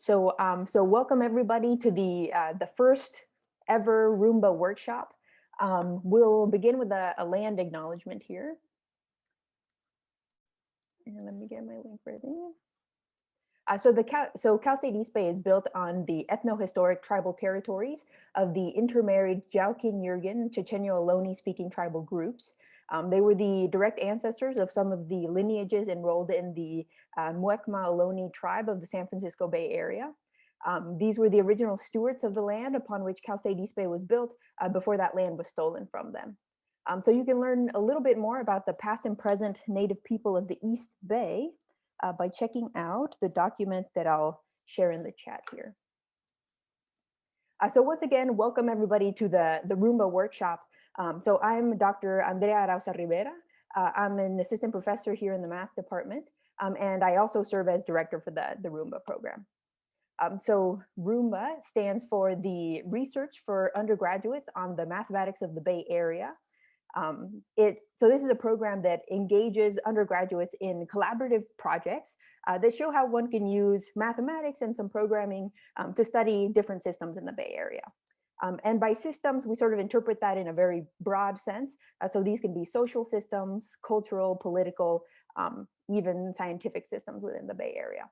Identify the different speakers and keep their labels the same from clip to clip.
Speaker 1: So welcome everybody to the first ever RUMBA workshop. We'll begin with a land acknowledgement here. And let me get my link ready. So Cal State East Bay is built on the ethno-historic tribal territories of the intermarried Jalkin Yurgin Chochenyo Ohlone speaking tribal groups. They were the direct ancestors of some of the lineages enrolled in the Muwekma Ohlone tribe of the San Francisco Bay Area. These were the original stewards of the land upon which Cal State East Bay was built before that land was stolen from them. So you can learn a little bit more about the past and present Native people of the East Bay by checking out the document that I'll share in the chat here. So once again, welcome everybody to the RUMBA workshop. So I'm Dr. Andrea Arauza Rivera. I'm an assistant professor here in the math department, and I also serve as director for the RUMBA program. So RUMBA stands for the Research for Undergraduates on the Mathematics of the Bay Area. So this is a program that engages undergraduates in collaborative projects that show how one can use mathematics and some programming to study different systems in the Bay Area. And by systems, we sort of interpret that in a very broad sense. So these can be social systems, cultural, political, even scientific systems within the Bay Area.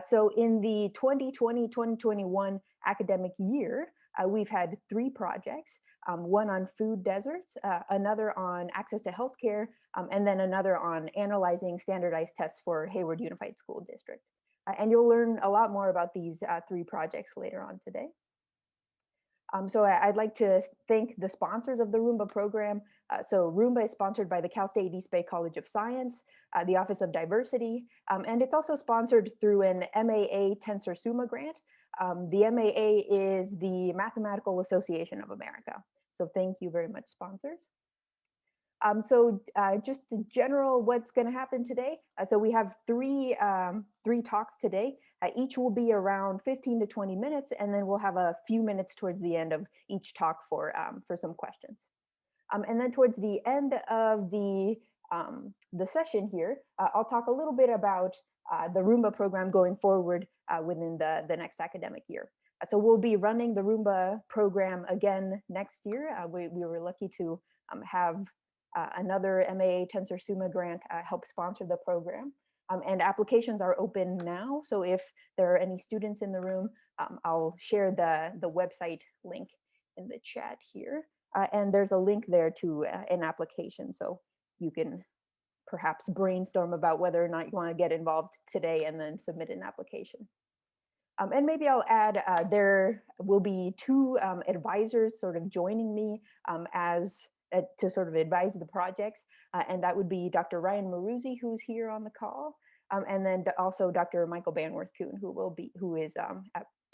Speaker 1: So in the 2020-2021 academic year, we've had 3 projects, one on food deserts, another on access to healthcare, and then another on analyzing standardized tests for Hayward Unified School District. And you'll learn a lot more about these 3 projects later on today. So I'd like to thank the sponsors of the RUMBA program. So RUMBA is sponsored by the Cal State East Bay College of Science, the Office of Diversity, and it's also sponsored through an MAA Tensor Summa grant. The MAA is the Mathematical Association of America. So thank you very much, sponsors. So just in general, what's going to happen today? So we have three talks today. Each will be around 15 to 20 minutes, and then we'll have a few minutes towards the end of each talk for some questions. And then towards the end of the session here, I'll talk a little bit about the RUMBA program going forward within the next academic year. So we'll be running the RUMBA program again next year. We were lucky to have another MAA Tensor Summa grant help sponsor the program. And applications are open now. So if there are any students in the room, I'll share the website link in the chat here. And there's a link there to an application. So you can perhaps brainstorm about whether or not you want to get involved today and then submit an application. And maybe I'll add, there will be 2 advisors sort of joining me to sort of advise the projects. And that would be Dr. Ryan Maruzzi, who's here on the call. And then also Dr. Michael Banworth-Kuhn, who is a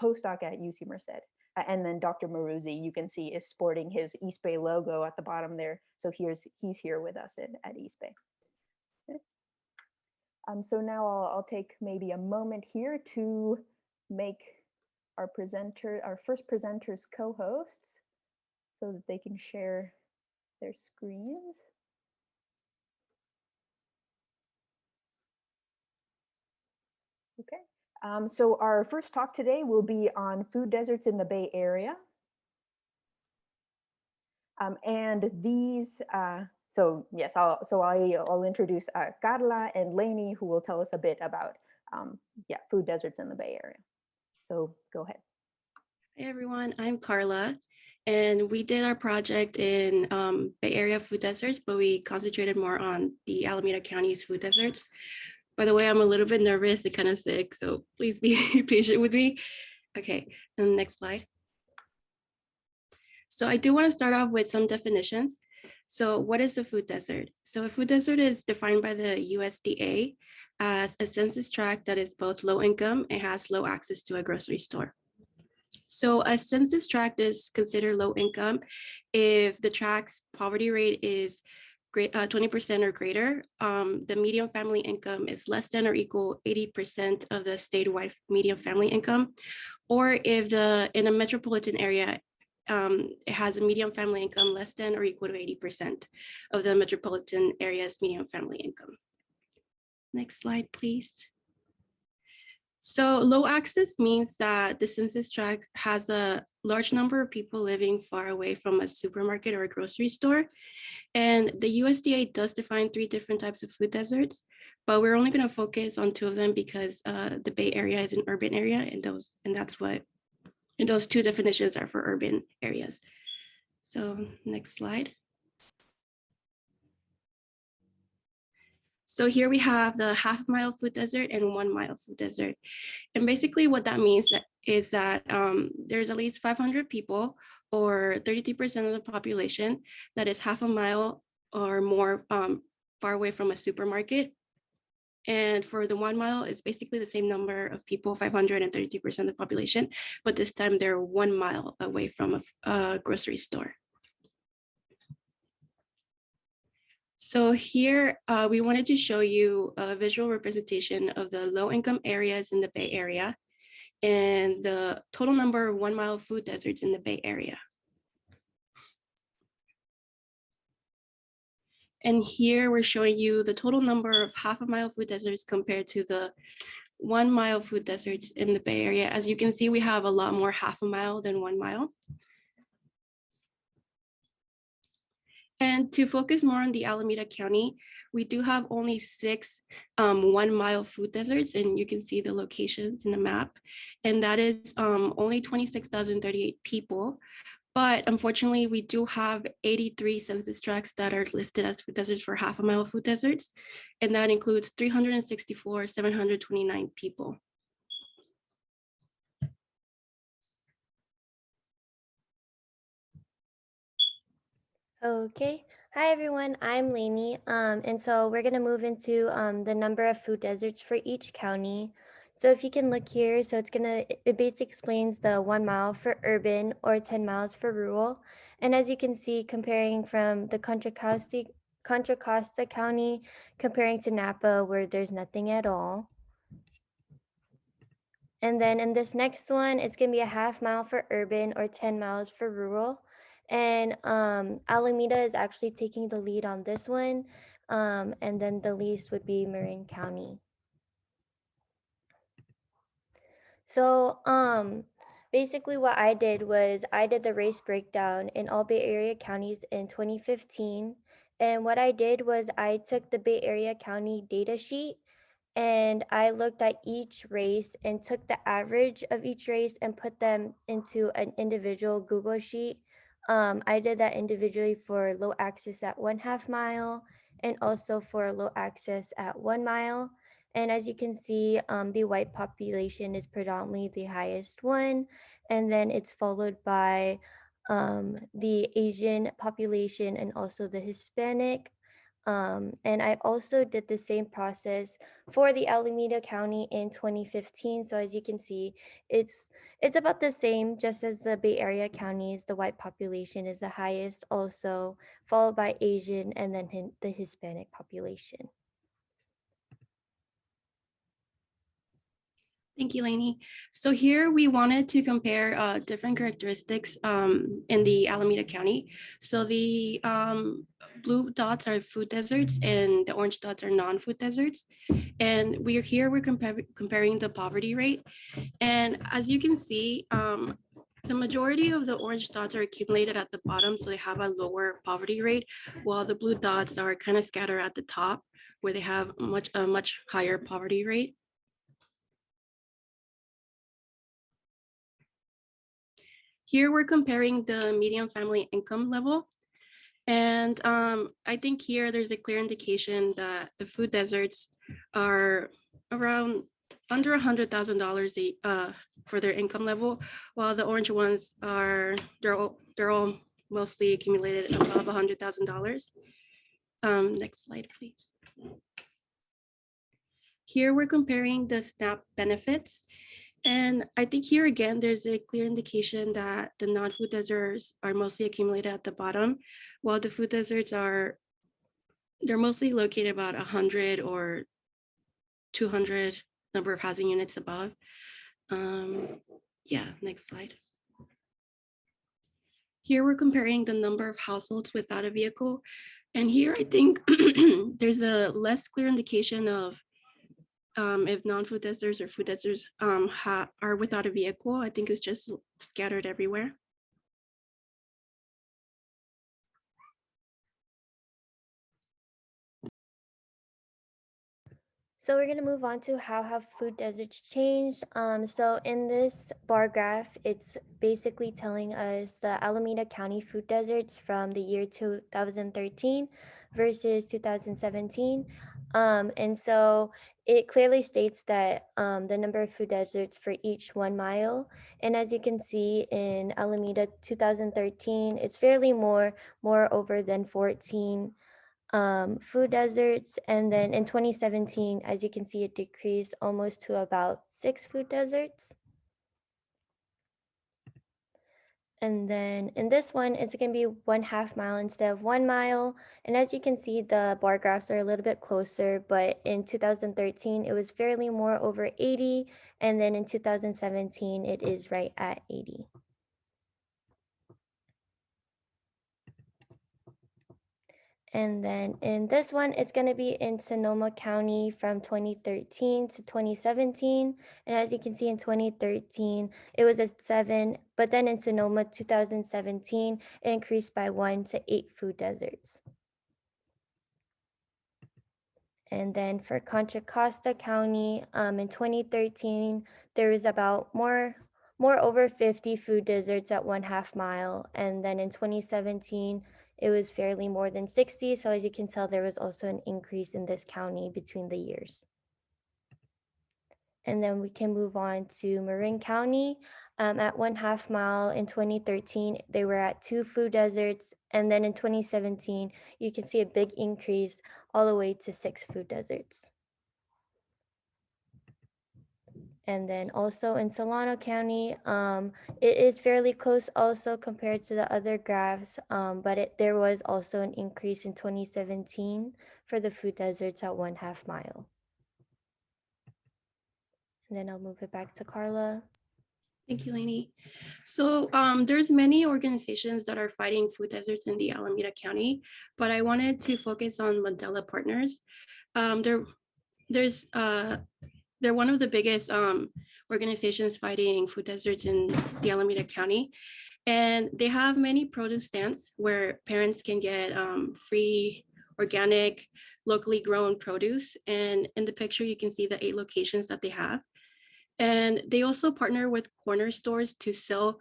Speaker 1: postdoc at UC Merced. And then Dr. Maruzzi, you can see, is sporting his East Bay logo at the bottom there. So he's here with us at East Bay. Okay. So now I'll take maybe a moment here to make our first presenters co-hosts so that they can share their screens. Okay, so our first talk today will be on food deserts in the Bay Area. And these, so yes, I'll introduce Carla and Lainey, who will tell us a bit about food deserts in the Bay Area. So go ahead.
Speaker 2: Hey everyone, I'm Carla, and we did our project in Bay Area food deserts, but we concentrated more on the Alameda County's food deserts. By the way, I'm a little bit nervous and kind of sick, so please be patient with me. Okay, and next slide. So I do want to start off with some definitions. So what is a food desert? So a food desert is defined by the USDA as a census tract that is both low income and has low access to a grocery store. So a census tract is considered low income if the tract's poverty rate is 20% or greater. The median family income is less than or equal 80% of the statewide median family income, or if in a metropolitan area, it has a median family income less than or equal to 80% of the metropolitan area's median family income. Next slide, please. So low access means that the census tract has a large number of people living far away from a supermarket or a grocery store. And the USDA does define 3 different types of food deserts, but we're only going to focus on 2 of them because the Bay Area is an urban area, and those 2 definitions are for urban areas. So next slide. So here we have the half-mile food desert and 1-mile food desert. And basically what that means is that there's at least 500 people or 33% of the population that is half a mile or more far away from a supermarket. And for the 1 mile, it's basically the same number of people, 532% of the population, but this time they're 1 mile away from a grocery store. So here we wanted to show you a visual representation of the low-income areas in the Bay Area and the total number of 1-mile food deserts in the Bay Area. And here we're showing you the total number of half-a-mile food deserts compared to the 1-mile food deserts in the Bay Area. As you can see, we have a lot more half-a-mile than 1 mile. And to focus more on the Alameda County, we do have only 6 1-mile food deserts, and you can see the locations in the map. And that is only 26,038 people. But unfortunately, we do have 83 census tracts that are listed as food deserts for half-a-mile food deserts, and that includes 364,729 people.
Speaker 3: Okay. Hi, everyone. I'm Lainey. And so we're going to move into the number of food deserts for each county. So if you can look here, so it basically explains the 1 mile for urban or 10 miles for rural. And as you can see, comparing from the Contra Costa County, comparing to Napa, where there's nothing at all. And then in this next one, it's going to be a half mile for urban or 10 miles for rural. And Alameda is actually taking the lead on this one. And then the least would be Marin County. So basically what I did was I did the race breakdown in all Bay Area counties in 2015. And what I did was I took the Bay Area County data sheet and I looked at each race and took the average of each race and put them into an individual Google sheet. I did that individually for low access at 1/2 mile and also for low access at 1 mile. And as you can see, the white population is predominantly the highest one, and then it's followed by the Asian population and also the Hispanic. And I also did the same process for the Alameda County in 2015. So as you can see, it's about the same, just as the Bay Area counties. The white population is the highest, also followed by Asian, and then the Hispanic population.
Speaker 2: Thank you, Lainey. So here we wanted to compare different characteristics in the Alameda County. So the blue dots are food deserts and the orange dots are non-food deserts. And we're comparing the poverty rate. And as you can see, the majority of the orange dots are accumulated at the bottom, so they have a lower poverty rate, while the blue dots are kind of scattered at the top, where they have a much higher poverty rate. Here we're comparing the median family income level. And I think here there's a clear indication that the food deserts are around under $100,000 for their income level, while the orange ones are, they're all mostly accumulated above $100,000. Next slide, please. Here we're comparing the SNAP benefits. And I think here again, there's a clear indication that the non-food deserts are mostly accumulated at the bottom, while the food deserts they're mostly located about 100 or 200 number of housing units above. Yeah, next slide. Here we're comparing the number of households without a vehicle. And here I think there's a less clear indication of if non-food deserts or food deserts are without a vehicle. I think it's just scattered everywhere.
Speaker 3: So we're going to move on to how have food deserts changed. So in this bar graph, it's basically telling us the Alameda County food deserts from the year 2013 versus 2017. And so it clearly states that the number of food deserts for each 1 mile. And as you can see in Alameda 2013, it's fairly more over than 14 food deserts. And then in 2017, as you can see, it decreased almost to about 6 food deserts. And then in this one, it's going to be 1/2 mile instead of 1 mile. And as you can see, the bar graphs are a little bit closer, but in 2013, it was fairly more over 80. And then in 2017, it is right at 80. And then in this one, it's going to be in Sonoma County from 2013 to 2017. And as you can see in 2013, it was at 7, but then in Sonoma 2017, it increased by 1 to 8 food deserts. And then for Contra Costa County, in 2013, there was about more over 50 food deserts at 1/2 mile. And then in 2017, it was fairly more than 60. So as you can tell, there was also an increase in this county between the years. And then we can move on to Marin County. At 1/2 mile in 2013, they were at 2 food deserts. And then in 2017, you can see a big increase all the way to 6 food deserts. And then also in Solano County, it is fairly close also compared to the other graphs, but there was also an increase in 2017 for the food deserts at 1/2 mile. And then I'll move it back to Carla.
Speaker 2: Thank you, Lainey. So there's many organizations that are fighting food deserts in the Alameda County, but I wanted to focus on Mandela Partners. They're one of the biggest organizations fighting food deserts in the Alameda County. And they have many produce stands where parents can get free, organic, locally grown produce. And in the picture, you can see the 8 locations that they have. And they also partner with corner stores to sell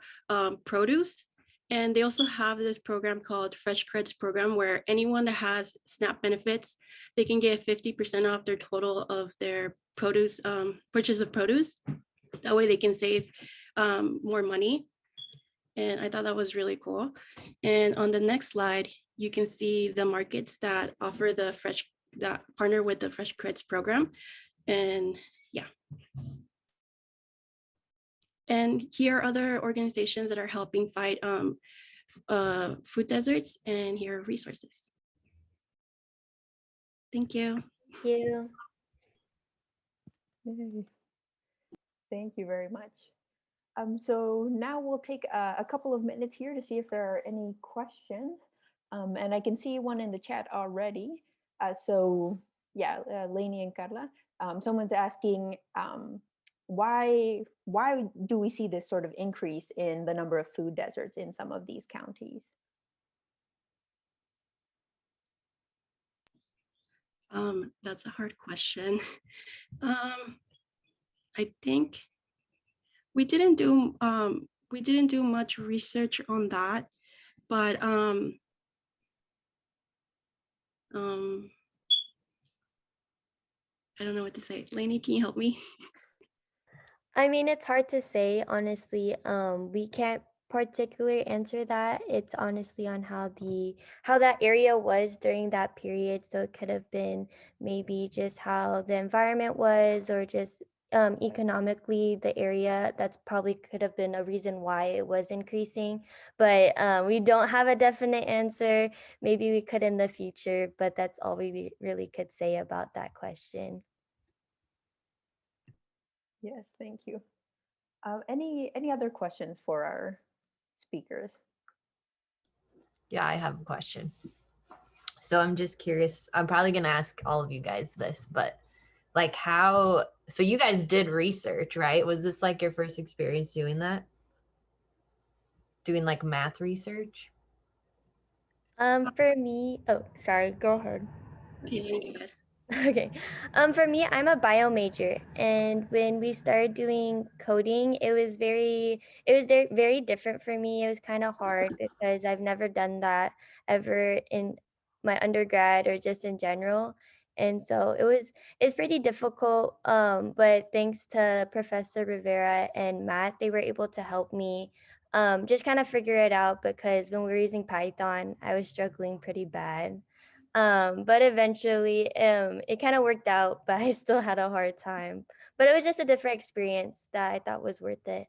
Speaker 2: produce. And they also have this program called Fresh Creds program, where anyone that has SNAP benefits, they can get 50% off their total of their produce, purchase of produce. That way they can save more money. And I thought that was really cool. And on the next slide, you can see the markets that offer that partner with the Fresh Creds program. And yeah. And here are other organizations that are helping fight food deserts, and here are resources. Thank you.
Speaker 3: Thank you.
Speaker 1: Yay. Thank you very much. So now we'll take a couple of minutes here to see if there are any questions. And I can see one in the chat already. So yeah, Lainey and Carla, someone's asking, why do we see this sort of increase in the number of food deserts in some of these counties?
Speaker 2: That's a hard question. I think we didn't do much research on that, but I don't know what to say. Lainey, can you help me?
Speaker 3: I mean, it's hard to say, honestly. We can't particularly answer that. It's honestly on how that area was during that period. So it could have been maybe just how the environment was, or just economically the area. That's probably could have been a reason why it was increasing. But we don't have a definite answer. Maybe we could in the future, but that's all we really could say about that question.
Speaker 1: Yes, thank you. Any other questions for our speakers?
Speaker 4: Yeah, I have a question. So I'm just curious. I'm probably going to ask all of you guys this, but like how, so you guys did research, right? Was this like your first experience doing that? Doing like math research?
Speaker 3: For me, oh, sorry, go ahead.
Speaker 2: Okay, good.
Speaker 3: Okay. For me, I'm a bio major, and when we started doing coding, very different for me. It was kind of hard because I've never done that ever in my undergrad or just in general. And so it's pretty difficult. But thanks to Professor Rivera and Matt, they were able to help me just kind of figure it out because when we were using Python, I was struggling pretty bad. But eventually it kind of worked out, but I still had a hard time. But it was just a different experience that I thought was worth it.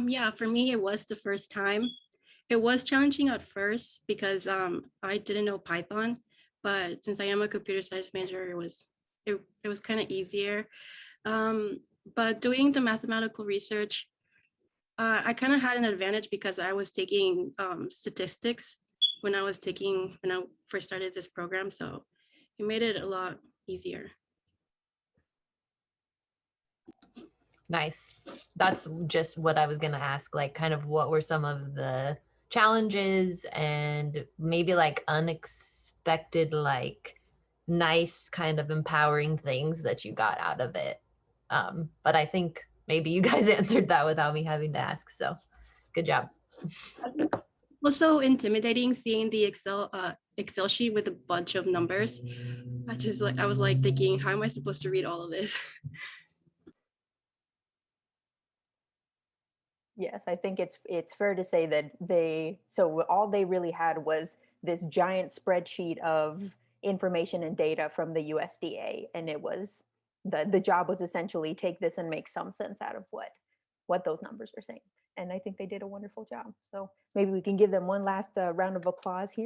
Speaker 2: Yeah, for me, it was the first time. It was challenging at first because I didn't know Python, but since I am a computer science major, it was kind of easier. Um, but doing the mathematical research, I kind of had an advantage because I was taking statistics when I first started this program, so it made it a lot easier.
Speaker 4: Nice. That's just what I was going to ask. Like, kind of what were some of the challenges and maybe like unexpected, like nice, kind of empowering things that you got out of it? But I think maybe you guys answered that without me having to ask. So good job.
Speaker 2: It was so intimidating seeing the Excel sheet with a bunch of numbers. I was like thinking, how am I supposed to read all of this?
Speaker 1: Yes, I think it's fair to say that all they really had was this giant spreadsheet of information and data from the USDA, and it was the job was essentially take this and make some sense out of what those numbers are saying. And I think they did a wonderful job. So maybe we can give them one last round of applause here.